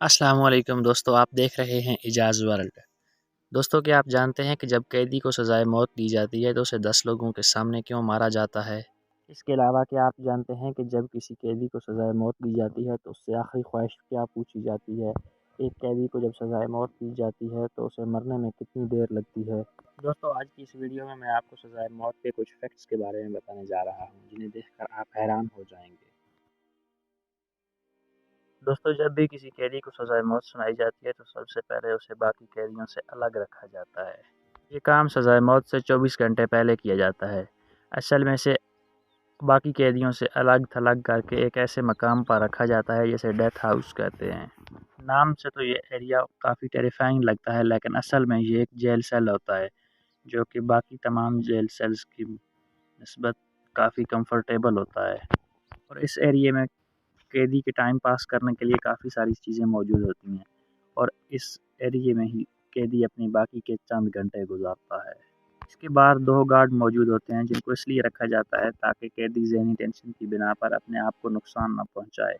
السلام علیکم دوستو، آپ دیکھ رہے ہیں اعجاز ورلڈ۔ دوستو، کیا آپ جانتے ہیں کہ جب قیدی کو سزائے موت دی جاتی ہے تو اسے 10 لوگوں کے سامنے کیوں مارا جاتا ہے؟ اس کے علاوہ کیا آپ جانتے ہیں کہ جب کسی قیدی کو سزائے موت دی جاتی ہے تو اس سے آخری خواہش کیا پوچھی جاتی ہے؟ ایک قیدی کو جب سزائے موت دی جاتی ہے تو اسے مرنے میں کتنی دیر لگتی ہے؟ دوستو، آج کی اس ویڈیو میں آپ کو سزائے موت کے کچھ فیکٹس کے بارے میں بتانے جا رہا ہوں جنہیں دیکھ کر آپ حیران ہو جائیں گے۔ دوستو، جب بھی کسی قیدی کو سزائے موت سنائی جاتی ہے تو سب سے پہلے اسے باقی قیدیوں سے الگ رکھا جاتا ہے۔ یہ کام سزائے موت سے 24 گھنٹے پہلے کیا جاتا ہے۔ اصل میں اسے باقی قیدیوں سے الگ تھلگ کر کے ایک ایسے مقام پر رکھا جاتا ہے جسے ڈیتھ ہاؤس کہتے ہیں۔ نام سے تو یہ ایریا کافی ٹیریفائنگ لگتا ہے، لیکن اصل میں یہ ایک جیل سیل ہوتا ہے جو کہ باقی تمام جیل سیلز کی نسبت کافی کمفرٹیبل ہوتا ہے، اور اس ایریے میں قیدی کے ٹائم پاس کرنے کے لیے کافی ساری چیزیں موجود ہوتی ہیں، اور اس ایریے میں ہی قیدی اپنی باقی کے چند گھنٹے گزارتا ہے۔ اس کے بعد 2 گارڈ موجود ہوتے ہیں جن کو اس لیے رکھا جاتا ہے تاکہ قیدی ذہنی ٹینشن کی بنا پر اپنے آپ کو نقصان نہ پہنچائے۔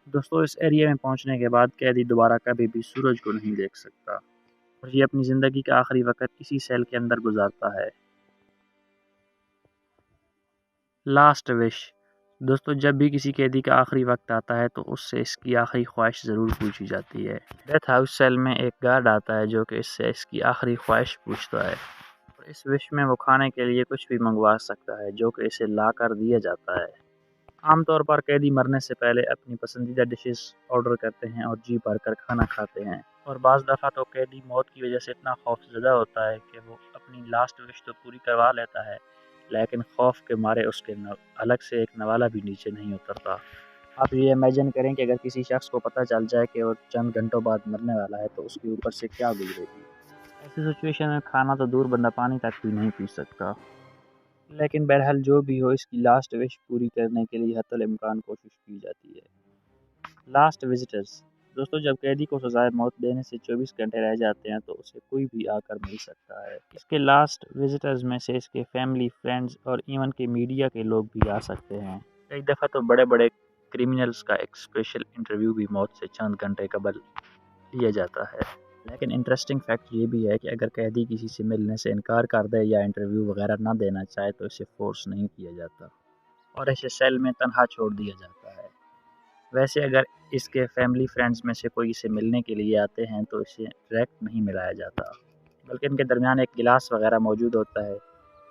دوستو، اس ایریے میں پہنچنے کے بعد قیدی دوبارہ کبھی بھی سورج کو نہیں دیکھ سکتا، اور یہ اپنی زندگی کا آخری وقت اسی سیل کے اندر گزارتا ہے۔ لاسٹ وش۔ دوستو، جب بھی کسی قیدی کا آخری وقت آتا ہے تو اس سے اس کی آخری خواہش ضرور پوچھی جاتی ہے۔ ڈیتھ ہاؤس سیل میں ایک گارڈ آتا ہے جو کہ اس سے اس کی آخری خواہش پوچھتا ہے، اور اس وش میں وہ کھانے کے لیے کچھ بھی منگوا سکتا ہے جو کہ اسے لا کر دیا جاتا ہے۔ عام طور پر قیدی مرنے سے پہلے اپنی پسندیدہ ڈشز آرڈر کرتے ہیں اور جی بھر کر کھانا کھاتے ہیں، اور بعض دفعہ تو قیدی موت کی وجہ سے اتنا خوف زدہ ہوتا ہے کہ وہ اپنی لاسٹ وش تو پوری کروا لیتا ہے، لیکن خوف کے مارے اس کے الگ سے ایک نوالہ بھی نیچے نہیں اترتا۔ آپ یہ امیجن کریں کہ اگر کسی شخص کو پتہ چل جائے کہ وہ چند گھنٹوں بعد مرنے والا ہے تو اس کے اوپر سے کیا گزرے گی۔ ایسی سچویشن میں کھانا تو دور، بندہ پانی تک بھی نہیں پی سکتا۔ لیکن بہرحال جو بھی ہو، اس کی لاسٹ وش پوری کرنے کے لیے حتی الامکان کوشش کی جاتی ہے۔ Last visitors. دوستو، جب قیدی کو سزائے موت دینے سے 24 گھنٹے رہ جاتے ہیں تو اسے کوئی بھی آ کر مل سکتا ہے۔ اس کے لاسٹ وزٹرز میں سے اس کے فیملی، فرینڈز اور ایون کہ میڈیا کے لوگ بھی آ سکتے ہیں۔ کئی دفعہ تو بڑے بڑے کریمنلز کا ایک اسپیشل انٹرویو بھی موت سے چند گھنٹے قبل لیا جاتا ہے۔ لیکن انٹرسٹنگ فیکٹ یہ بھی ہے کہ اگر قیدی کسی سے ملنے سے انکار کر دے یا انٹرویو وغیرہ نہ دینا چاہے تو اسے فورس نہیں کیا جاتا، اور اسے سیل میں تنہا چھوڑ دیا جاتا ہے۔ ویسے اگر اس کے فیملی فرینڈز میں سے کوئی اسے ملنے کے لیے آتے ہیں تو اسے ڈائریکٹ نہیں ملایا جاتا، بلکہ ان کے درمیان ایک گلاس وغیرہ موجود ہوتا ہے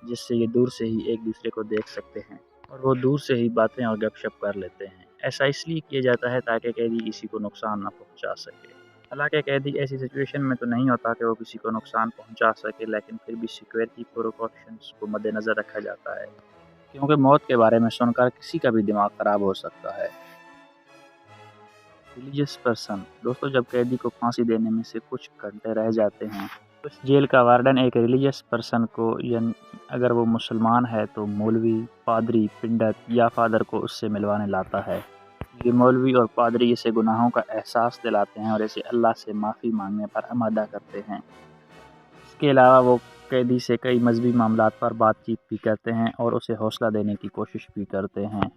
جس سے یہ دور سے ہی ایک دوسرے کو دیکھ سکتے ہیں، اور وہ دور سے ہی باتیں اور گپ شپ کر لیتے ہیں۔ ایسا اس لیے کیا جاتا ہے تاکہ قیدی کسی کو نقصان نہ پہنچا سکے۔ حالانکہ قیدی ایسی سچویشن میں تو نہیں ہوتا کہ وہ کسی کو نقصان پہنچا سکے، لیکن پھر بھی سیکیورٹی پریکاشنز کو مد نظر رکھا جاتا ہے، کیونکہ موت کے بارے میں سن کر کسی کا بھی دماغ خراب ہو سکتا ہے۔ Religious person. دوستو، جب قیدی کو پھانسی دینے میں سے کچھ گھنٹے رہ جاتے ہیں تو اس جیل کا وارڈن ایک ریلیجیس پرسن کو، یعنی اگر وہ مسلمان ہے تو مولوی، پادری، پنڈت یا فادر کو اس سے ملوانے لاتا ہے۔ یہ مولوی اور پادری اسے گناہوں کا احساس دلاتے ہیں اور اسے اللہ سے معافی مانگنے پر آمادہ کرتے ہیں۔ اس کے علاوہ وہ قیدی سے کئی مذہبی معاملات پر بات چیت بھی کرتے ہیں اور اسے حوصلہ دینے کی کوشش بھی کرتے ہیں۔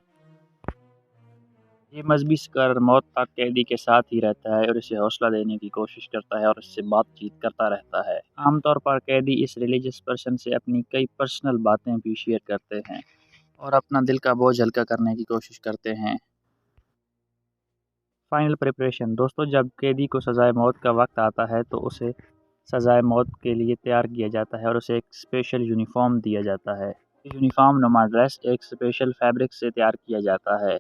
یہ مذہبی اسکالر موت تک قیدی کے ساتھ ہی رہتا ہے اور اسے حوصلہ دینے کی کوشش کرتا ہے اور اس سے بات چیت کرتا رہتا ہے۔ عام طور پر قیدی اس ریلیجیس پرسن سے اپنی کئی پرسنل باتیں بھی شیئر کرتے ہیں اور اپنا دل کا بوجھ ہلکا کرنے کی کوشش کرتے ہیں۔ Final preparation. دوستو، جب قیدی کو سزائے موت کا وقت آتا ہے تو اسے سزائے موت کے لیے تیار کیا جاتا ہے اور اسے ایک اسپیشل یونیفارم دیا جاتا ہے۔ یونیفارم نما ڈریس ایک اسپیشل فیبرک سے تیار کیا جاتا ہے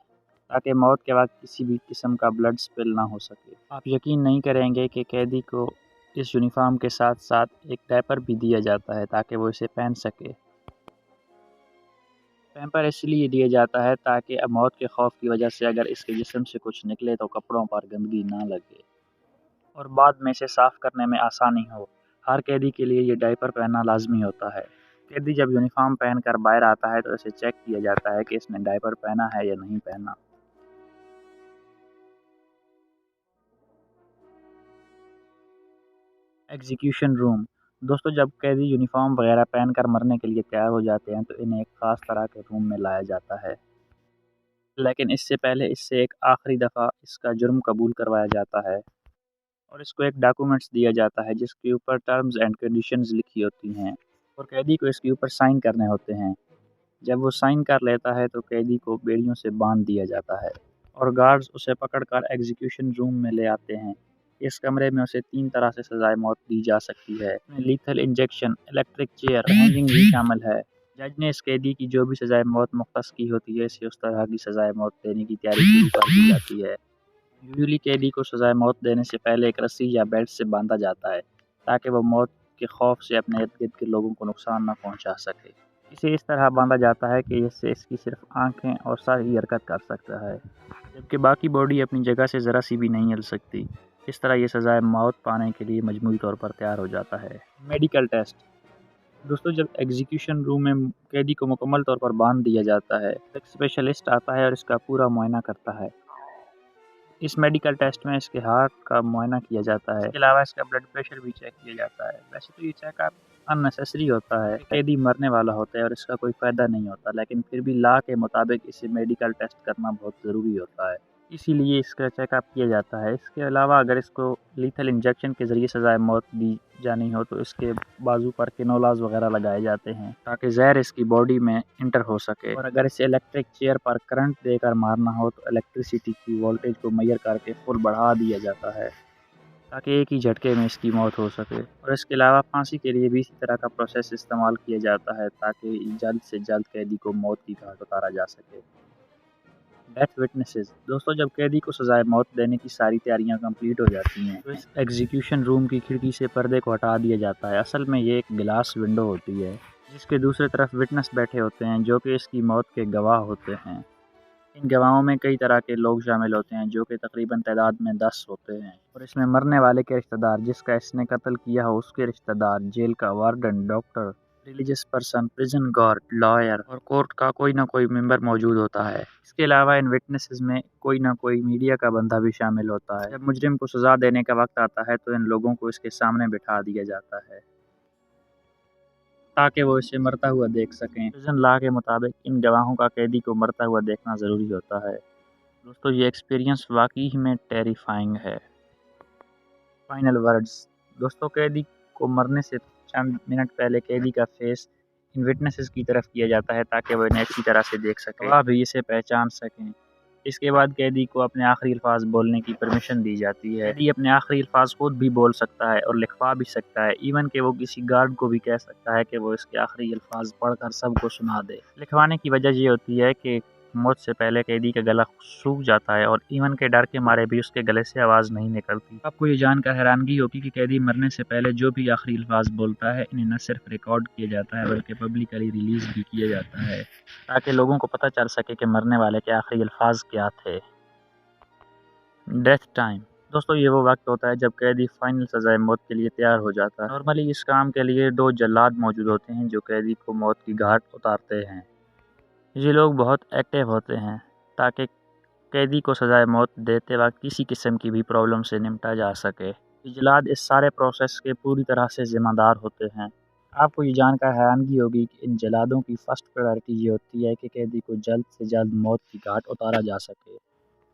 تاکہ موت کے وقت کسی بھی قسم کا بلڈ سپل نہ ہو سکے۔ آپ یقین نہیں کریں گے کہ قیدی کو اس یونیفارم کے ساتھ ساتھ ایک ڈائپر بھی دیا جاتا ہے تاکہ وہ اسے پہن سکے۔ پیمپر اس لیے دیا جاتا ہے تاکہ موت کے خوف کی وجہ سے اگر اس کے جسم سے کچھ نکلے تو کپڑوں پر گندگی نہ لگے اور بعد میں اسے صاف کرنے میں آسانی ہو۔ ہر قیدی کے لیے یہ ڈائپر پہننا لازمی ہوتا ہے۔ قیدی جب یونیفارم پہن کر باہر آتا ہے تو اسے چیک کیا جاتا ہے کہ اس نے ڈائپر پہنا ہے یا نہیں پہنا۔ ایگزیکیوشن روم۔ دوستو، جب قیدی یونیفارم وغیرہ پہن کر مرنے کے لیے تیار ہو جاتے ہیں تو انہیں ایک خاص طرح کے روم میں لایا جاتا ہے۔ لیکن اس سے پہلے اس سے ایک آخری دفعہ اس کا جرم قبول کروایا جاتا ہے اور اس کو ایک ڈاکومنٹس دیا جاتا ہے جس کے اوپر ٹرمز اینڈ کنڈیشنز لکھی ہوتی ہیں اور قیدی کو اس کے اوپر سائن کرنے ہوتے ہیں۔ جب وہ سائن کر لیتا ہے تو قیدی کو بیڑیوں سے باندھ دیا جاتا ہے اور گارڈز اسے پکڑ کر ایگزیکیوشن روم میں لے آتے ہیں۔ اس کمرے میں اسے 3 طرح سے سزائے موت دی جا سکتی ہے۔ اس میں lethal injection, electric chair, hanging بھی شامل ہے۔ جج نے اس قیدی کی جو بھی سزائے موت مختص کی ہوتی ہے اسے اس طرح کی سزائے موت دینے کی تیاری شروع کر دی جاتی ہے۔ یوزولی قیدی کو سزائے موت دینے سے پہلے ایک رسی یا بیلٹ سے باندھا جاتا ہے تاکہ وہ موت کے خوف سے اپنے ارد گرد کے لوگوں کو نقصان نہ پہنچا سکے۔ اسے اس طرح باندھا جاتا ہے کہ اس سے اس کی صرف آنکھیں اور سر ہی حرکت کر سکتا ہے جبکہ باقی باڈی اپنی جگہ سے ذرا سی بھی نہیں ہل سکتی۔ اس طرح یہ سزائے موت پانے کے لیے مجموعی طور پر تیار ہو جاتا ہے۔ Medical test. دوستو جب ایگزیکیوشن روم میں قیدی کو مکمل طور پر باندھ دیا جاتا ہے ایک اسپیشلسٹ آتا ہے اور اس کا پورا معائنہ کرتا ہے۔ اس میڈیکل ٹیسٹ میں اس کے ہارٹ کا معائنہ کیا جاتا ہے، اس کے علاوہ اس کا بلڈ پریشر بھی چیک کیا جاتا ہے۔ ویسے تو یہ چیک اپ اننیسیسری ہوتا ہے، قیدی مرنے والا ہوتا ہے اور اس کا کوئی فائدہ نہیں ہوتا، لیکن پھر بھی لا کے مطابق اسے میڈیکل ٹیسٹ کرنا بہت ضروری ہوتا ہے، اسی لیے اس کا چیک اپ کیا جاتا ہے۔ اس کے علاوہ اگر اس کو لیتھل انجیکشن کے ذریعے سزائے موت دی جانی ہو تو اس کے بازو پر کینولاز وغیرہ لگائے جاتے ہیں تاکہ زہر اس کی باڈی میں انٹر ہو سکے، اور اگر اسے الیکٹرک چیئر پر کرنٹ دے کر مارنا ہو تو الیکٹریسٹی کی وولٹیج کو میئر کر کے فل بڑھا دیا جاتا ہے تاکہ ایک ہی جھٹکے میں اس کی موت ہو سکے۔ اور اس کے علاوہ پھانسی کے لیے بھی اسی طرح کا پروسیس استعمال کیا جاتا ہے تاکہ جلد سے جلد قیدی کو موت کی گھاٹ اتارا جا سکے۔ Death witnesses. دوستو جب قیدی کو سزائے موت دینے کی ساری تیاریاں کمپلیٹ ہو جاتی ہیں تو اس ایگزیکیوشن روم کی کھڑکی سے پردے کو ہٹا دیا جاتا ہے۔ اصل میں یہ ایک گلاس ونڈو ہوتی ہے جس کے دوسرے طرف وٹنس بیٹھے ہوتے ہیں جو کہ اس کی موت کے گواہ ہوتے ہیں۔ ان گواہوں میں کئی طرح کے لوگ شامل ہوتے ہیں جو کہ تقریباً تعداد میں 10 ہوتے ہیں، اور اس میں مرنے والے کے رشتہ دار، جس کا اس نے قتل کیا ہو اس کے رشتہ دار، جیل کا warden, doctor, religious person, prison guard, lawyer اور کورٹ کا کوئی نہ کوئی ممبر موجود ہوتا ہے۔ اس کے علاوہ ان وٹنسز میں کوئی نہ کوئی میڈیا کا بندہ بھی شامل ہوتا ہے۔ جب مجرم کو سزا دینے کا وقت آتا ہے تو ان لوگوں کو اس کے سامنے بٹھا دیا جاتا ہے تاکہ وہ اسے مرتا ہوا دیکھ سکیں۔ پریزن لا کے مطابق ان گواہوں کا قیدی کو مرتا ہوا دیکھنا ضروری ہوتا ہے۔ دوستو یہ ایکسپیرینس واقعی میں ٹیریفائنگ ہے۔ Final words. دوستو قیدی کو مرنے سے چند منٹ پہلے قیدی کا فیس ان وٹنسز کی طرف کیا جاتا ہے تاکہ وہ انہیں اچھی طرح سے دیکھ سکیں، گواہ بھی اسے پہچان سکیں۔ اس کے بعد قیدی کو اپنے آخری الفاظ بولنے کی پرمیشن دی جاتی ہے۔ قیدی اپنے آخری الفاظ خود بھی بول سکتا ہے اور لکھوا بھی سکتا ہے، ایون کہ وہ کسی گارڈ کو بھی کہہ سکتا ہے کہ وہ اس کے آخری الفاظ پڑھ کر سب کو سنا دے۔ لکھوانے کی وجہ یہ ہوتی ہے کہ موت سے پہلے قیدی کا گلا سوکھ جاتا ہے اور ایون کے ڈر کے مارے بھی اس کے گلے سے آواز نہیں نکلتی۔ آپ کو یہ جان کر حیرانگی ہوگی کہ قیدی مرنے سے پہلے جو بھی آخری الفاظ بولتا ہے انہیں نہ صرف ریکارڈ کیا جاتا ہے بلکہ پبلکلی ریلیز بھی کیا جاتا ہے تاکہ لوگوں کو پتہ چل سکے کہ مرنے والے کے آخری الفاظ کیا تھے۔ Death time. دوستو یہ وہ وقت ہوتا ہے جب قیدی فائنل سزائے موت کے لیے تیار ہو جاتا ہے۔ نارملی اس کام کے لیے 2 جلاد موجود ہوتے ہیں جو قیدی کو موت کی گھاٹ اتارتے ہیں۔ یہ لوگ بہت ایکٹیو ہوتے ہیں تاکہ قیدی کو سزائے موت دیتے وقت کسی قسم کی بھی پرابلم سے نمٹا جا سکے۔ یہ جلاد اس سارے پروسیس کے پوری طرح سے ذمہ دار ہوتے ہیں۔ آپ کو یہ جان کر حیرانگی ہوگی کہ ان جلادوں کی فرسٹ پرائرٹی یہ ہوتی ہے کہ قیدی کو جلد سے جلد موت کی گھاٹ اتارا جا سکے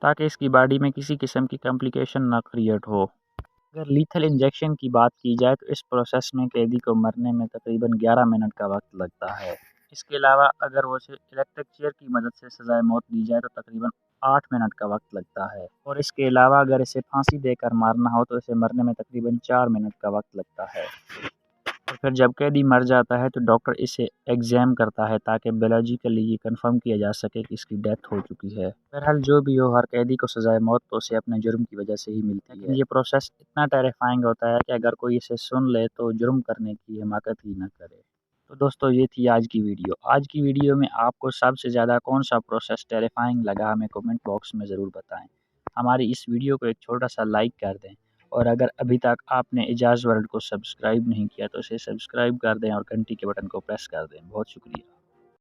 تاکہ اس کی باڈی میں کسی قسم کی کمپلیکیشن نہ کریٹ ہو۔ اگر لیتھل انجیکشن کی بات کی جائے تو اس پروسیس میں قیدی کو مرنے میں تقریباً 11 منٹ کا وقت لگتا ہے۔ اس کے علاوہ اگر وہ اسے الیکٹرک چیئر کی مدد سے سزائے موت دی جائے تو تقریباً 8 منٹ کا وقت لگتا ہے، اور اس کے علاوہ اگر اسے پھانسی دے کر مارنا ہو تو اسے مرنے میں تقریباً 4 منٹ کا وقت لگتا ہے۔ اور پھر جب قیدی مر جاتا ہے تو ڈاکٹر اسے ایگزام کرتا ہے تاکہ بایولوجیکلی یہ کنفرم کیا جا سکے کہ اس کی ڈیتھ ہو چکی ہے۔ بہرحال جو بھی ہو، ہر قیدی کو سزائے موت تو اسے اپنے جرم کی وجہ سے ہی ملتی ہے، لیکن یہ پروسیس اتنا ٹیریفائنگ ہوتا ہے کہ اگر کوئی اسے سن لے تو جرم کرنے کی حماقت ہی نہ کرے۔ تو دوستو یہ تھی آج کی ویڈیو۔ آج کی ویڈیو میں آپ کو سب سے زیادہ کون سا پروسیس ٹیریفائنگ لگا ہمیں کمنٹ باکس میں ضرور بتائیں۔ ہماری اس ویڈیو کو ایک چھوٹا سا لائک کر دیں، اور اگر ابھی تک آپ نے اعجاز ورلڈ کو سبسکرائب نہیں کیا تو اسے سبسکرائب کر دیں اور گھنٹی کے بٹن کو پریس کر دیں۔ بہت شکریہ۔